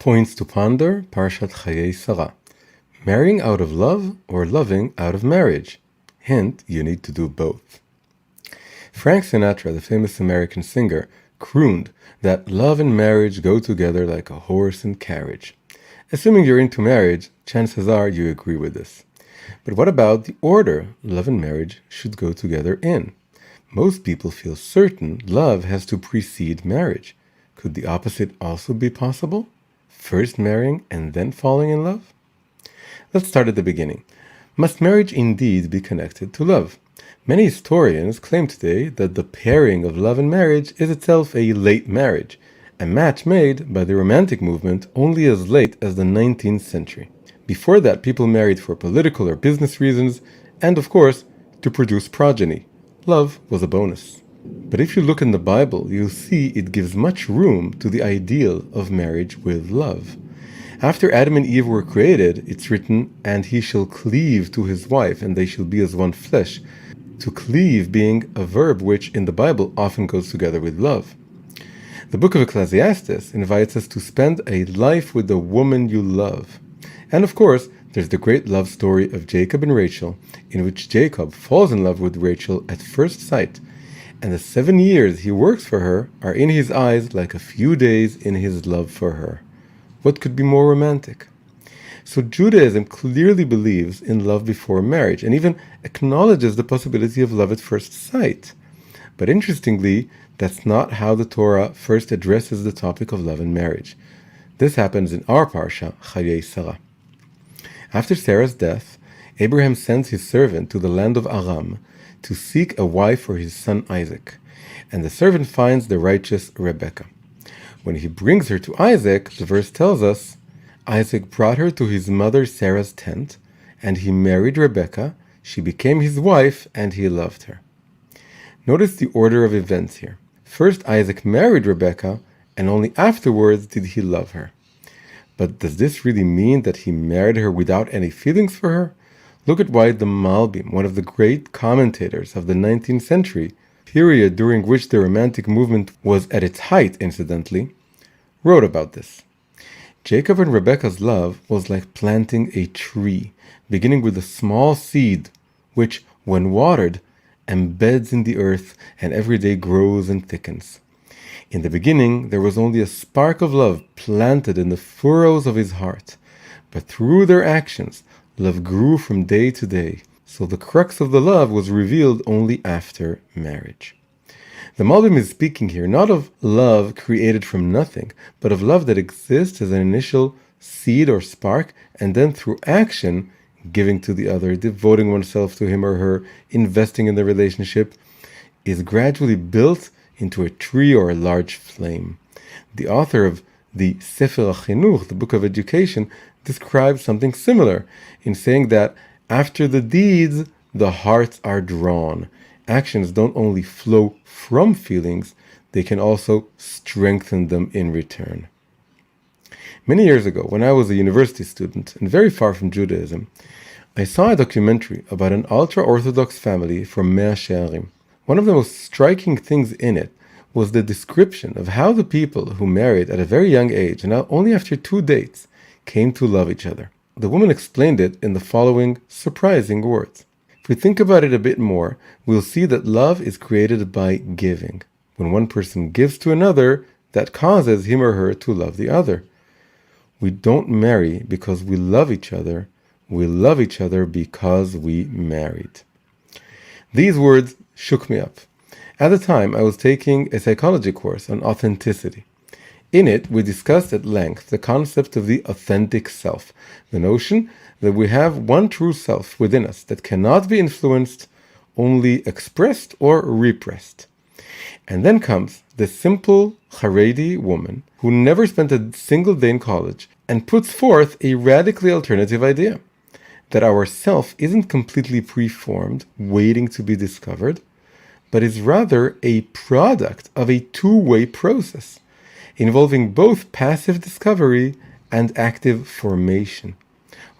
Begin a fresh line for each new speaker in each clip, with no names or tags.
Points to ponder, Parshat Chayei Sarah. Marrying out of love or loving out of marriage? Hint, you need to do both. Frank Sinatra, the famous American singer, crooned that love and marriage go together like a horse and carriage. Assuming you're into marriage, chances are you agree with this. But what about the order love and marriage should go together in? Most people feel certain love has to precede marriage. Could the opposite also be possible? First marrying and then falling in love? Let's start at the beginning. Must marriage indeed be connected to love? Many historians claim today that the pairing of love and marriage is itself a late marriage, a match made by the Romantic movement only as late as the 19th century. Before that, people married for political or business reasons, and of course, to produce progeny. Love was a bonus. But if you look in the Bible, you'll see it gives much room to the ideal of marriage with love. After Adam and Eve were created, it's written, "And he shall cleave to his wife, and they shall be as one flesh." To cleave being a verb which in the Bible often goes together with love. The book of Ecclesiastes invites us to spend a life with the woman you love. And of course, there's the great love story of Jacob and Rachel, in which Jacob falls in love with Rachel at first sight, and the 7 years he works for her are in his eyes like a few days in his love for her. What could be more romantic? So Judaism clearly believes in love before marriage, and even acknowledges the possibility of love at first sight. But interestingly, that's not how the Torah first addresses the topic of love and marriage. This happens in our parsha, Chayei Sarah. After Sarah's death, Abraham sends his servant to the land of Aram to seek a wife for his son Isaac, and the servant finds the righteous Rebekah. When he brings her to Isaac, the verse tells us, Isaac brought her to his mother Sarah's tent, and he married Rebekah. She became his wife, and he loved her. Notice the order of events here. First, Isaac married Rebekah, and only afterwards did he love her. But does this really mean that he married her without any feelings for her? Look at why the Malbim, one of the great commentators of the 19th century, period during which the Romantic movement was at its height, incidentally, wrote about this. Jacob and Rebekah's love was like planting a tree, beginning with a small seed, which, when watered, embeds in the earth and every day grows and thickens. In the beginning, there was only a spark of love planted in the furrows of his heart, but through their actions, love grew from day to day, so the crux of the love was revealed only after marriage. The Malbim is speaking here not of love created from nothing, but of love that exists as an initial seed or spark, and then through action, giving to the other, devoting oneself to him or her, investing in the relationship, is gradually built into a tree or a large flame. The author of the Sefer HaChinuch, the Book of Education, describes something similar in saying that after the deeds, the hearts are drawn. Actions don't only flow from feelings, they can also strengthen them in return. Many years ago, when I was a university student and very far from Judaism, I saw a documentary about an ultra-Orthodox family from Mea Shearim. One of the most striking things in it was the description of how the people who married at a very young age, and only after 2 dates, came to love each other. The woman explained it in the following surprising words. If we think about it a bit more, we'll see that love is created by giving. When one person gives to another, that causes him or her to love the other. We don't marry because we love each other. We love each other because we married. These words shook me up. At the time, I was taking a psychology course on authenticity. In it, we discussed at length the concept of the authentic self, the notion that we have one true self within us that cannot be influenced, only expressed or repressed. And then comes the simple Haredi woman who never spent a single day in college and puts forth a radically alternative idea, that our self isn't completely preformed, waiting to be discovered, but is rather a product of a two-way process, involving both passive discovery and active formation.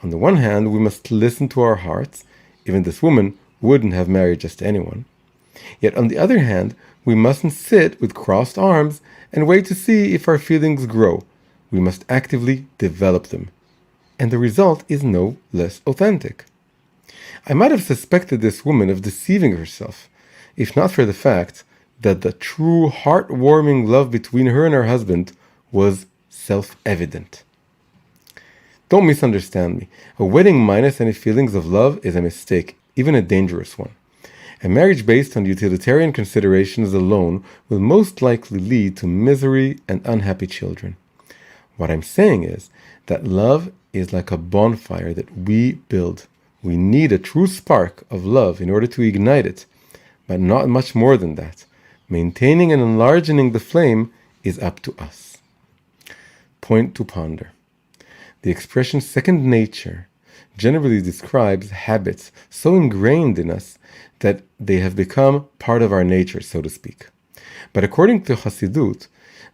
On the one hand, we must listen to our hearts. Even this woman wouldn't have married just anyone. Yet on the other hand, we mustn't sit with crossed arms and wait to see if our feelings grow. we must actively develop them. And the result is no less authentic. I might have suspected this woman of deceiving herself, if not for the fact that the true heartwarming love between her and her husband was self-evident. Don't misunderstand me. A wedding minus any feelings of love is a mistake, even a dangerous one. A marriage based on utilitarian considerations alone will most likely lead to misery and unhappy children. What I'm saying is that love is like a bonfire that we build. We need a true spark of love in order to ignite it, but not much more than that. Maintaining and enlarging the flame is up to us. Point to ponder. The expression second nature generally describes habits so ingrained in us that they have become part of our nature, so to speak. But according to Hasidut,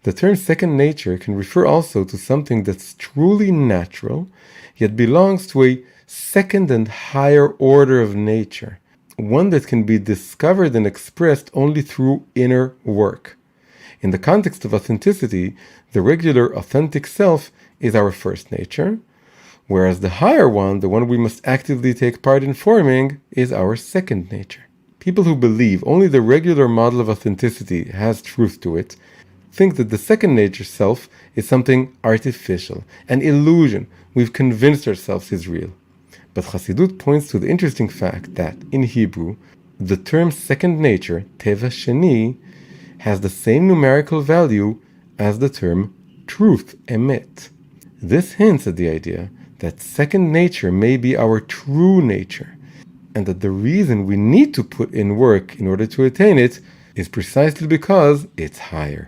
the term second nature can refer also to something that's truly natural, yet belongs to a second and higher order of nature, one that can be discovered and expressed only through inner work. In the context of authenticity, the regular authentic self is our first nature, whereas the higher one, the one we must actively take part in forming, is our second nature. People who believe only the regular model of authenticity has truth to it think that the second nature self is something artificial, an illusion we've convinced ourselves is real. But Hasidut points to the interesting fact that, in Hebrew, the term second nature, teva sheni, has the same numerical value as the term truth, emet. This hints at the idea that second nature may be our true nature, and that the reason we need to put in work in order to attain it is precisely because it's higher.